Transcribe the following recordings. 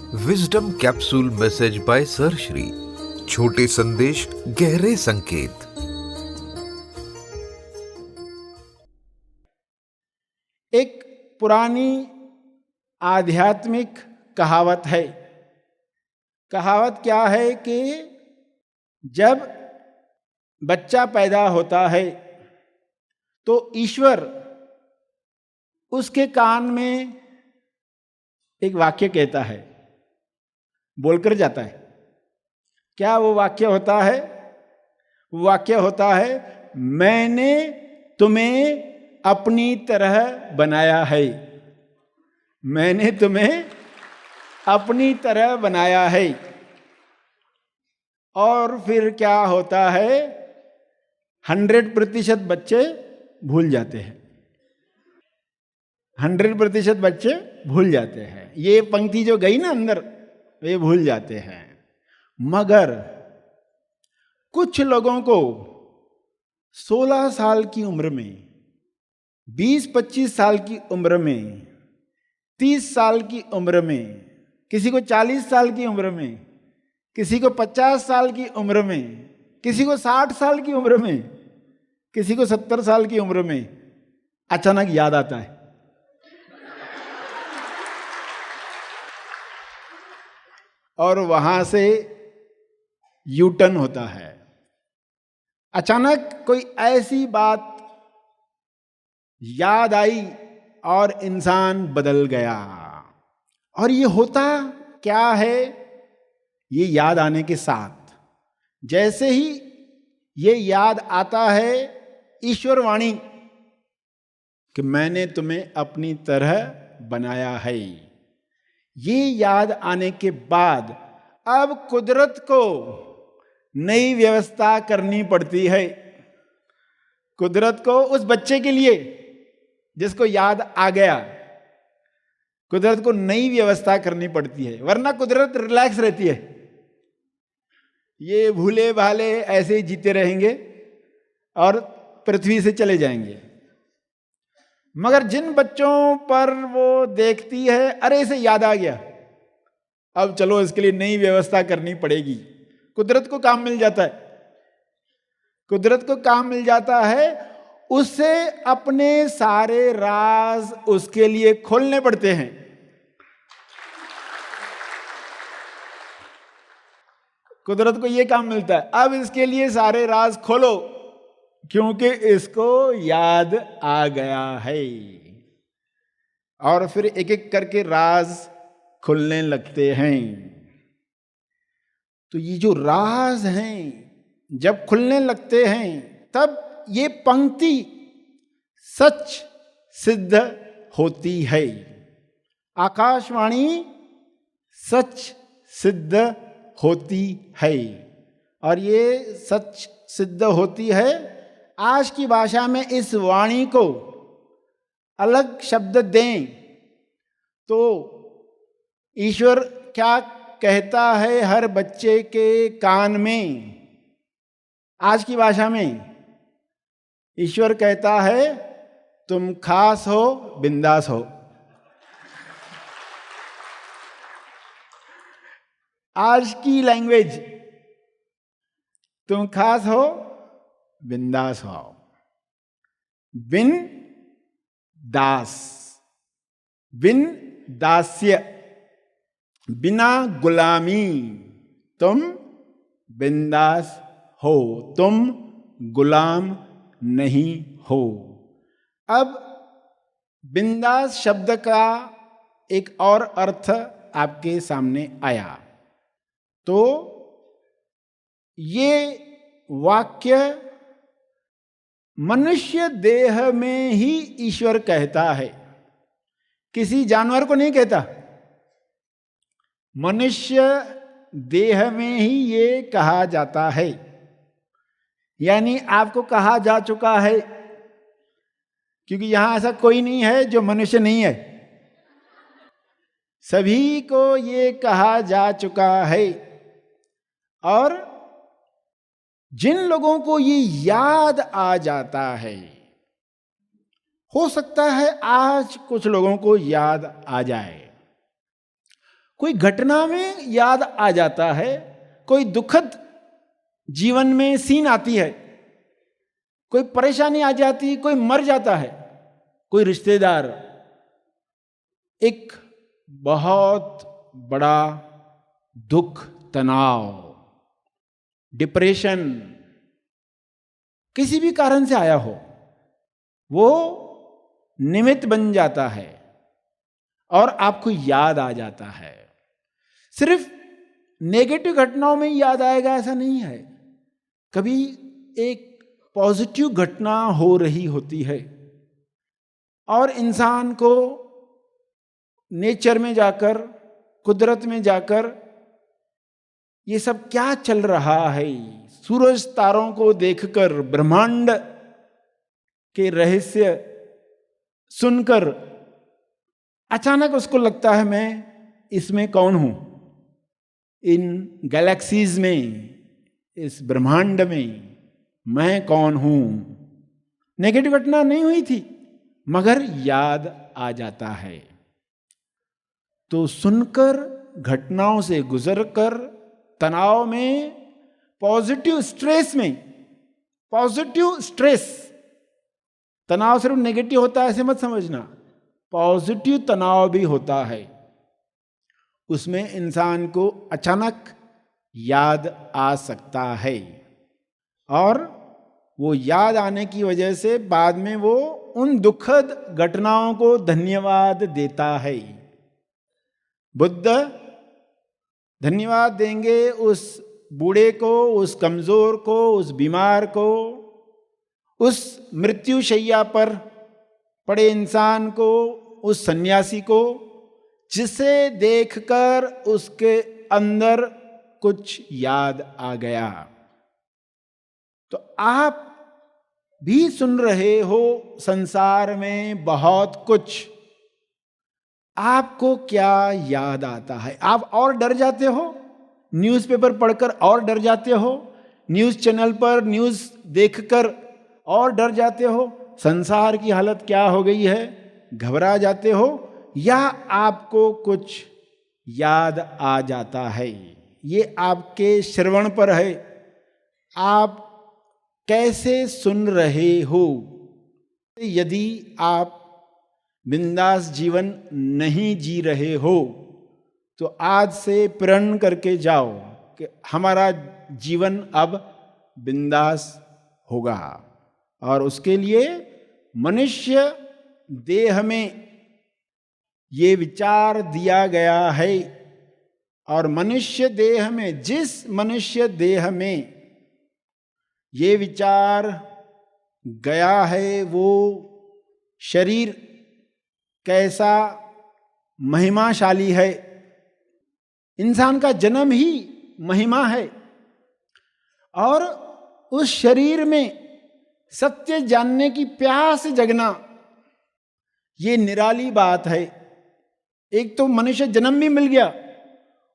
Wisdom capsule message bye sir Shri. छोटे संदेश, गहरे संकेत। एक पुरानी आध्यात्मिक कहावत है। कहावत क्या है कि जब बच्चा पैदा होता है तो ईश्वर उसके कान में एक वाक्य कहता है, बोलकर जाता है। क्या वो वाक्य होता है? वो वाक्य होता है, मैंने तुम्हें अपनी तरह बनाया है। मैंने तुम्हें अपनी तरह बनाया है। और फिर क्या होता है? 100% बच्चे भूल जाते हैं। 100% बच्चे भूल जाते हैं। ये पंक्ति जो गई ना अंदर, वे भूल जाते हैं। मगर कुछ लोगों को 16 साल की उम्र में, 20-25 साल की उम्र में, 30 साल की उम्र में, किसी को 40 साल की उम्र में, किसी को 50 साल की उम्र में, किसी को 60 साल की उम्र में, किसी को 70 साल की उम्र में अचानक याद आता है। और वहां से यू टर्न होता है। अचानक कोई ऐसी बात याद आई और इंसान बदल गया। और ये होता क्या है? ये याद आने के साथ, जैसे ही ये याद आता है ईश्वर वाणी कि मैंने तुम्हें अपनी तरह बनाया है, ये याद आने के बाद अब कुदरत को नई व्यवस्था करनी पड़ती है। कुदरत को उस बच्चे के लिए जिसको याद आ गया, कुदरत को नई व्यवस्था करनी पड़ती है। वरना कुदरत रिलैक्स रहती है। ये भूले भाले ऐसे ही जीते रहेंगे और पृथ्वी से चले जाएंगे। मगर जिन बच्चों पर वो देखती है, अरे इसे याद आ गया, अब चलो इसके लिए नई व्यवस्था करनी पड़ेगी, कुदरत को काम मिल जाता है। कुदरत को काम मिल जाता है, उससे अपने सारे राज उसके लिए खोलने पड़ते हैं। कुदरत को यह काम मिलता है, अब इसके लिए सारे राज खोलो, क्योंकि इसको याद आ गया है। और फिर एक एक करके राज खुलने लगते हैं। तो ये जो राज हैं जब खुलने लगते हैं, तब ये पंक्ति सच सिद्ध होती है। आकाशवाणी सच सिद्ध होती है। और ये सच सिद्ध होती है। आज की भाषा में इस वाणी को अलग शब्द दें तो ईश्वर क्या कहता है हर बच्चे के कान में? आज की भाषा में ईश्वर कहता है, तुम खास हो, बिंदास हो। आज की लैंग्वेज, तुम खास हो, बिंदास हो। बिन दास, बिन दास्य, बिना गुलामी, तुम बिंदास हो, तुम गुलाम नहीं हो। अब बिंदास शब्द का एक और अर्थ आपके सामने आया। तो ये वाक्य मनुष्य देह में ही ईश्वर कहता है, किसी जानवर को नहीं कहता। मनुष्य देह में ही ये कहा जाता है। यानी आपको कहा जा चुका है, क्योंकि यहां ऐसा कोई नहीं है जो मनुष्य नहीं है। सभी को ये कहा जा चुका है। और जिन लोगों को ये याद आ जाता है, हो सकता है आज कुछ लोगों को याद आ जाए, कोई घटना में याद आ जाता है, कोई दुखद जीवन में सीन आती है, कोई परेशानी आ जाती है, कोई मर जाता है, कोई रिश्तेदार, एक बहुत बड़ा दुख, तनाव, डिप्रेशन किसी भी कारण से आया हो, वो निमित्त बन जाता है और आपको याद आ जाता है। सिर्फ नेगेटिव घटनाओं में याद आएगा ऐसा नहीं है, कभी एक पॉजिटिव घटना हो रही होती है और इंसान को नेचर में जाकर, कुदरत में जाकर ये सब क्या चल रहा है, सूरज तारों को देखकर, ब्रह्मांड के रहस्य सुनकर अचानक उसको लगता है मैं इसमें कौन हूं, इन गैलेक्सीज में, इस ब्रह्मांड में मैं कौन हूं। नेगेटिव घटना नहीं हुई थी मगर याद आ जाता है। तो सुनकर, घटनाओं से गुजरकर, तनाव में, पॉजिटिव स्ट्रेस में, पॉजिटिव स्ट्रेस, तनाव सिर्फ नेगेटिव होता है ऐसे मत समझना, पॉजिटिव तनाव भी होता है, उसमें इंसान को अचानक याद आ सकता है और वो याद आने की वजह से बाद में वो उन दुखद घटनाओं को धन्यवाद देता है। बुद्ध धन्यवाद देंगे उस बूढ़े को, उस कमजोर को, उस बीमार को, उस मृत्यु शैया पर पड़े इंसान को, उस सन्यासी को, जिसे देखकर उसके अंदर कुछ याद आ गया। तो आप भी सुन रहे हो संसार में बहुत कुछ, आपको क्या याद आता है? आप और डर जाते हो, न्यूज़पेपर पढ़कर और डर जाते हो, न्यूज़ चैनल पर न्यूज़ देखकर और डर जाते हो, संसार की हालत क्या हो गई है, घबरा जाते हो, या आपको कुछ याद आ जाता है? ये आपके श्रवण पर है, आप कैसे सुन रहे हो। यदि आप बिंदास जीवन नहीं जी रहे हो तो आज से प्रण करके जाओ कि हमारा जीवन अब बिंदास होगा, और उसके लिए मनुष्य देह में ये विचार दिया गया है, और मनुष्य देह में, जिस मनुष्य देह में ये विचार गया है वो शरीर कैसा महिमाशाली है। इंसान का जन्म ही महिमा है, और उस शरीर में सत्य जानने की प्यास जगना ये निराली बात है। एक तो मनुष्य जन्म भी मिल गया,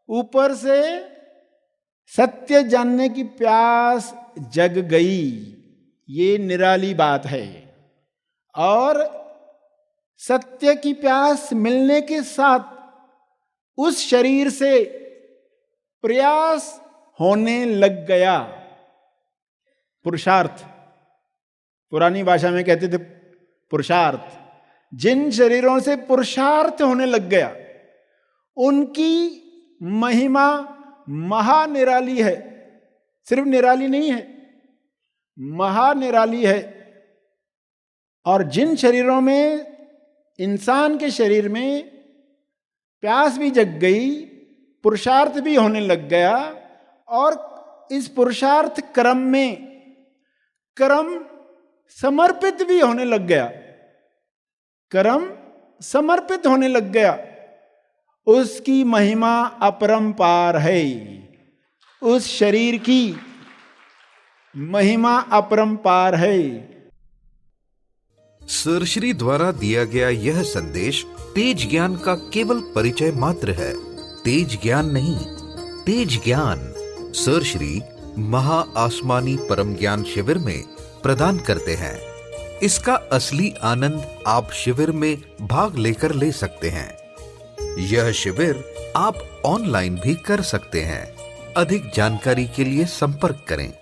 ऊपर से सत्य जानने की प्यास जग गई, ये निराली बात है। और सत्य की प्यास मिलने के साथ उस शरीर से प्रयास होने लग गया, पुरुषार्थ, पुरानी भाषा में कहते थे पुरुषार्थ। जिन शरीरों से पुरुषार्थ होने लग गया उनकी महिमा महानिराली है, सिर्फ निराली नहीं है, महानिराली है। और जिन शरीरों में, इंसान के शरीर में प्यास भी जग गई, पुरुषार्थ भी होने लग गया, और इस पुरुषार्थ क्रम में कर्म समर्पित भी होने लग गया, कर्म समर्पित होने लग गया, उसकी महिमा अपरंपार है। उस शरीर की महिमा अपरंपार है। सरश्री द्वारा दिया गया यह संदेश तेज ज्ञान का केवल परिचय मात्र है, तेज ज्ञान नहीं। तेज ज्ञान सरश्री महा आसमानी परम ज्ञान शिविर में प्रदान करते हैं। इसका असली आनंद आप शिविर में भाग लेकर ले सकते हैं। यह शिविर आप ऑनलाइन भी कर सकते हैं। अधिक जानकारी के लिए संपर्क करें